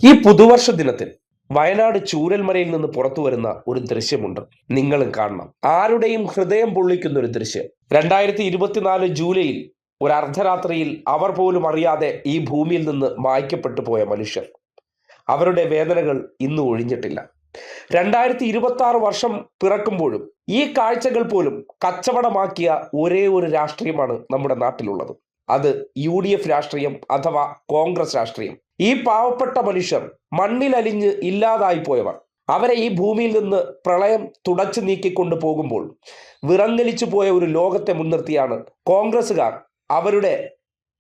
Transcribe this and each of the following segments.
ഈ പുതുവർഷ ദിനത്തിൽ വയനാട് ചൂരൽമലയിൽ നിന്ന് പുറത്തു വരുന്ന ഒരു ദൃശ്യമുണ്ട്. നിങ്ങളും കാണണം. ആരുടെയും ഹൃദയം പൊള്ളിക്കുന്ന ഒരു ദൃശ്യം. 2024 ജൂലൈയിൽ ഒരു അർദ്ധരാത്രിയിൽ അവർ പോലും അറിയാതെ ഈ ഭൂമിയിൽ നിന്ന് മായ്ക്കപ്പെട്ടു പോയ മനുഷ്യർ. അവരുടെ വേദനകൾ ഇന്നും ഒഴിഞ്ഞിട്ടില്ല. 2026 വർഷം പിറക്കുമ്പോഴും ഈ കാഴ്ചകൾ പോലും കച്ചവടമാക്കിയ ഒരേ ഒരു രാഷ്ട്രീയമാണ് നമ്മുടെ നാട്ടിലുള്ളത്. അത് UDF രാഷ്ട്രീയം അഥവാ കോൺഗ്രസ് രാഷ്ട്രീയം. ഈ പാവപ്പെട്ട മനുഷ്യർ മണ്ണിലലിഞ്ഞ് ഇല്ലാതായി പോയവർ, അവരെ ഈ ഭൂമിയിൽ നിന്ന് പ്രളയം തുടച്ചു നീക്കിക്കൊണ്ടു പോകുമ്പോൾ വിറങ്ങലിച്ചു പോയ ഒരു ലോകത്തെ മുൻനിർത്തിയാണ് കോൺഗ്രസുകാർ അവരുടെ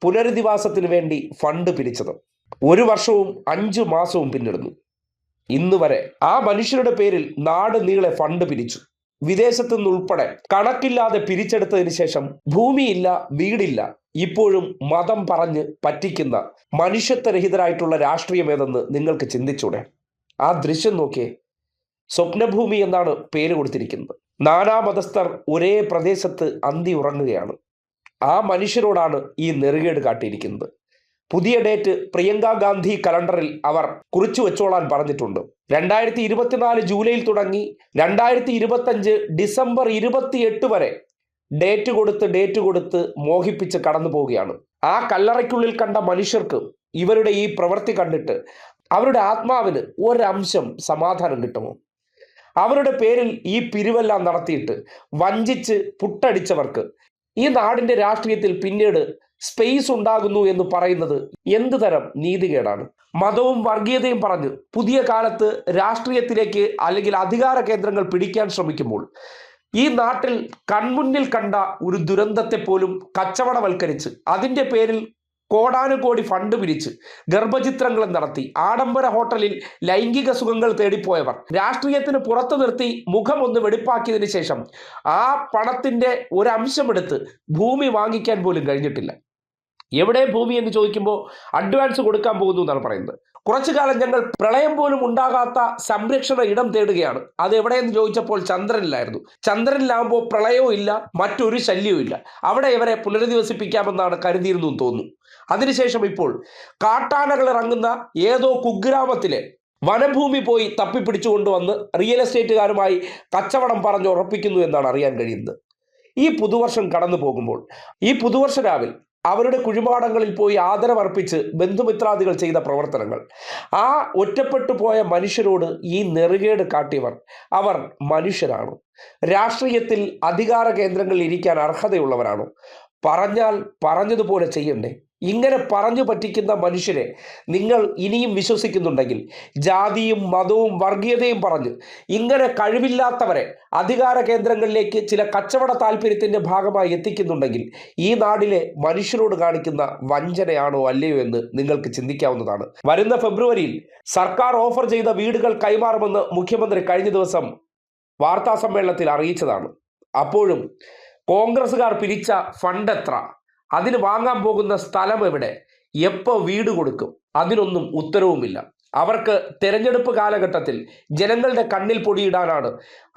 പുനരധിവാസത്തിന് വേണ്ടി ഫണ്ട് പിരിച്ചത്. 1 വർഷവും 5 മാസവും പിന്നിടുന്നു. ഇന്ന് വരെ ആ മനുഷ്യരുടെ പേരിൽ നാട് നീളെ ഫണ്ട് പിരിച്ചു. വിദേശത്തു നിന്നുൾപ്പെടെ കണക്കില്ലാതെ പിരിച്ചെടുത്തതിന് ശേഷം ഭൂമിയില്ല, വീടില്ല, ഇപ്പോഴും മതം പറഞ്ഞ് പറ്റിക്കുന്ന മനുഷ്യത്വരഹിതരായിട്ടുള്ള രാഷ്ട്രീയം ഏതെന്ന് നിങ്ങൾക്ക് ചിന്തിച്ചൂടെ? ആ ദൃശ്യം നോക്കിയേ. സ്വപ്നഭൂമി എന്നാണ് പേര് കൊടുത്തിരിക്കുന്നത്. നാനാമതസ്ഥർ ഒരേ പ്രദേശത്ത് അന്തി ഉറങ്ങുകയാണ്. ആ മനുഷ്യരോടാണ് ഈ നെറുകേട് കാട്ടിയിരിക്കുന്നത്. പുതിയ ഡേറ്റ് പ്രിയങ്ക ഗാന്ധി കലണ്ടറിൽ അവർ കുറിച്ചു വെച്ചോളാൻ പറഞ്ഞിട്ടുണ്ട്. 2024 ജൂലൈയിൽ തുടങ്ങി 2025 ഡിസംബർ 28 വരെ ഡേറ്റ് കൊടുത്ത് മോഹിപ്പിച്ച് കടന്നു പോവുകയാണ്. ആ കല്ലറയ്ക്കുള്ളിൽ കണ്ട മനുഷ്യർക്ക് ഇവരുടെ ഈ പ്രവൃത്തി കണ്ടിട്ട് അവരുടെ ആത്മാവിന് ഒരംശം സമാധാനം കിട്ടുമോ? അവരുടെ പേരിൽ ഈ പിരിവെല്ലാം നടത്തിയിട്ട് വഞ്ചിച്ച് പുട്ടടിച്ചവർക്ക് ഈ നാടിന്റെ രാഷ്ട്രീയത്തിൽ പിന്നീട് സ്പേസ് ഉണ്ടാകുന്നു എന്ന് പറയുന്നത് എന്ത് തരം നീതികേടാണ്? മതവും വർഗീയതയും പറഞ്ഞ് പുതിയ കാലത്ത് രാഷ്ട്രീയത്തിലേക്ക് അല്ലെങ്കിൽ അധികാര കേന്ദ്രങ്ങൾ പിടിക്കാൻ ശ്രമിക്കുമ്പോൾ ഈ നാട്ടിൽ കൺമുന്നിൽ കണ്ട ഒരു ദുരന്തത്തെ പോലും കച്ചവടവൽക്കരിച്ച് അതിൻ്റെ പേരിൽ കോടാനുകോടി ഫണ്ട് പിരിച്ച് ഗർഭചിത്രങ്ങൾ നടത്തി ആഡംബര ഹോട്ടലിൽ ലൈംഗിക സുഖങ്ങൾ തേടിപ്പോയവർ രാഷ്ട്രീയത്തിന് പുറത്തു നിർത്തി മുഖമൊന്ന് വെടിപ്പാക്കിയതിനു ശേഷം ആ പണത്തിൻ്റെ ഒരംശമെടുത്ത് ഭൂമി വാങ്ങിക്കാൻ പോലും കഴിഞ്ഞിട്ടില്ല. എവിടെ ഭൂമി എന്ന് ചോദിക്കുമ്പോൾ അഡ്വാൻസ് കൊടുക്കാൻ പോകുന്നു എന്നാണ് പറയുന്നത്. കുറച്ചു കാലം ഞങ്ങൾ പ്രളയം പോലും ഉണ്ടാകാത്ത സംരക്ഷണ ഇടം തേടുകയാണ്. അത് എവിടെയെന്ന് ചോദിച്ചപ്പോൾ ചന്ദ്രനിലായിരുന്നു. ചന്ദ്രനിലാകുമ്പോൾ പ്രളയവും ഇല്ല, മറ്റൊരു ശല്യവും ഇല്ല. അവിടെ ഇവരെ പുനരധിവസിപ്പിക്കാമെന്നാണ് കരുതിയിരുന്നു തോന്നുന്നു. അതിനുശേഷം ഇപ്പോൾ കാട്ടാനകൾ ഇറങ്ങുന്ന ഏതോ കുഗ്രാമത്തിലെ വനഭൂമി പോയി തപ്പിപ്പിടിച്ചുകൊണ്ടുവന്ന് റിയൽ എസ്റ്റേറ്റുകാരുമായി കച്ചവടം പറഞ്ഞ് ഉറപ്പിക്കുന്നു എന്നാണ് അറിയാൻ കഴിയുന്നത്. ഈ പുതുവർഷം കടന്നു പോകുമ്പോൾ ഈ പുതുവർഷ രാവിൽ അവരുടെ കുഴിമാടങ്ങളിൽ പോയി ആദരവർപ്പിച്ച് ബന്ധുമിത്രാദികൾ ചെയ്ത പ്രവർത്തനങ്ങൾ, ആ ഒറ്റപ്പെട്ടു പോയ മനുഷ്യരോട് ഈ നെറുകേട് കാട്ടിയവർ, അവർ മനുഷ്യരാണോ? രാഷ്ട്രീയത്തിൽ അധികാര കേന്ദ്രങ്ങളിൽ ഇരിക്കാൻ അർഹതയുള്ളവരാണോ? പറഞ്ഞാൽ പറഞ്ഞതുപോലെ ചെയ്യണ്ടേ? ഇങ്ങനെ പറഞ്ഞു പറ്റിക്കുന്ന മനുഷ്യരെ നിങ്ങൾ ഇനിയും വിശ്വസിക്കുന്നുണ്ടെങ്കിൽ, ജാതിയും മതവും വർഗീയതയും പറഞ്ഞ് ഇങ്ങനെ കഴിവില്ലാത്തവരെ അധികാര കേന്ദ്രങ്ങളിലേക്ക് ചില കച്ചവട താല്പര്യത്തിൻ്റെ ഭാഗമായി എത്തിക്കുന്നുണ്ടെങ്കിൽ ഈ നാടിലെ മനുഷ്യരോട് കാണിക്കുന്ന വഞ്ചനയാണോ അല്ലയോ എന്ന് നിങ്ങൾക്ക് ചിന്തിക്കാവുന്നതാണ്. വരുന്ന ഫെബ്രുവരിയിൽ സർക്കാർ ഓഫർ ചെയ്ത വീടുകൾ കൈമാറുമെന്ന് മുഖ്യമന്ത്രി കഴിഞ്ഞ ദിവസം വാർത്താ സമ്മേളനത്തിൽ അറിയിച്ചതാണ്. അപ്പോഴും കോൺഗ്രസുകാർ പിരിച്ച ഫണ്ട് എത്ര, അതിന് വാങ്ങാൻ പോകുന്ന സ്ഥലം എവിടെ, എപ്പോൾ വീട് കൊടുക്കും, അതിനൊന്നും ഉത്തരവുമില്ല. അവർക്ക് തെരഞ്ഞെടുപ്പ് കാലഘട്ടത്തിൽ ജനങ്ങളുടെ കണ്ണിൽ പൊടിയിടാനാണ്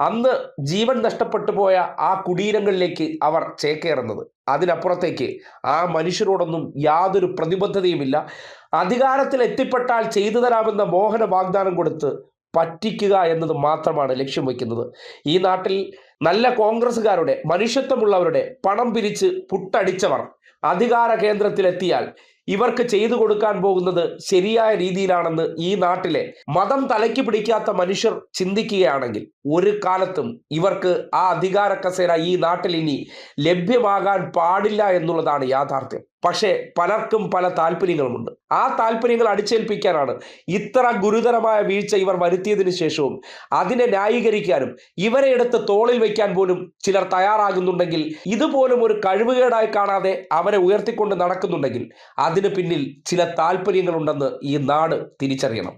അന്ന് ജീവൻ നഷ്ടപ്പെട്ടു പോയ ആ കുടീരങ്ങളിലേക്ക് അവർ ചേക്കേറുന്നത്. അതിനപ്പുറത്തേക്ക് ആ മനുഷ്യരോടൊന്നും യാതൊരു പ്രതിബദ്ധതയുമില്ല. അധികാരത്തിൽ എത്തിപ്പെട്ടാൽ ചെയ്തു തരാമെന്ന മോഹന വാഗ്ദാനം കൊടുത്ത് പറ്റിക്കുക എന്നത് മാത്രമാണ് ലക്ഷ്യം വയ്ക്കുന്നത്. ഈ നാട്ടിൽ നല്ല കോൺഗ്രസുകാരുടെ, മനുഷ്യത്വമുള്ളവരുടെ പണം പിരിച്ച് പുട്ടടിച്ചവർ അധികാര കേന്ദ്രത്തിലെത്തിയാൽ ഇവർക്ക് ചെയ്തു കൊടുക്കാൻ പോകുന്നത് ശരിയായ രീതിയിലാണെന്ന് ഈ നാട്ടിലെ മതം തലയ്ക്ക് പിടിക്കാത്ത മനുഷ്യർ ചിന്തിക്കുകയാണെങ്കിൽ ഒരു കാലത്തും ഇവർക്ക് ആ അധികാര കസേര ഈ നാട്ടിൽ ഇനി ലഭ്യമാകാൻ പാടില്ല എന്നുള്ളതാണ് യാഥാർത്ഥ്യം. പക്ഷേ പലർക്കും പല താല്പര്യങ്ങളുമുണ്ട്. ആ താല്പര്യങ്ങൾ അടിച്ചേൽപ്പിക്കാനാണ് ഇത്ര ഗുരുതരമായ വീഴ്ച ഇവർ വരുത്തിയതിനു ശേഷവും അതിനെ ന്യായീകരിക്കാനും ഇവരെ എടുത്ത് തോളിൽ വയ്ക്കാൻ പോലും ചിലർ തയ്യാറാകുന്നുണ്ടെങ്കിൽ, ഇതുപോലും ഒരു കഴിവുകേടായി കാണാതെ അവരെ ഉയർത്തിക്കൊണ്ട് നടക്കുന്നുണ്ടെങ്കിൽ അതിന് പിന്നിൽ ചില താല്പര്യങ്ങളുണ്ടെന്ന് ഈ നാട് തിരിച്ചറിയണം.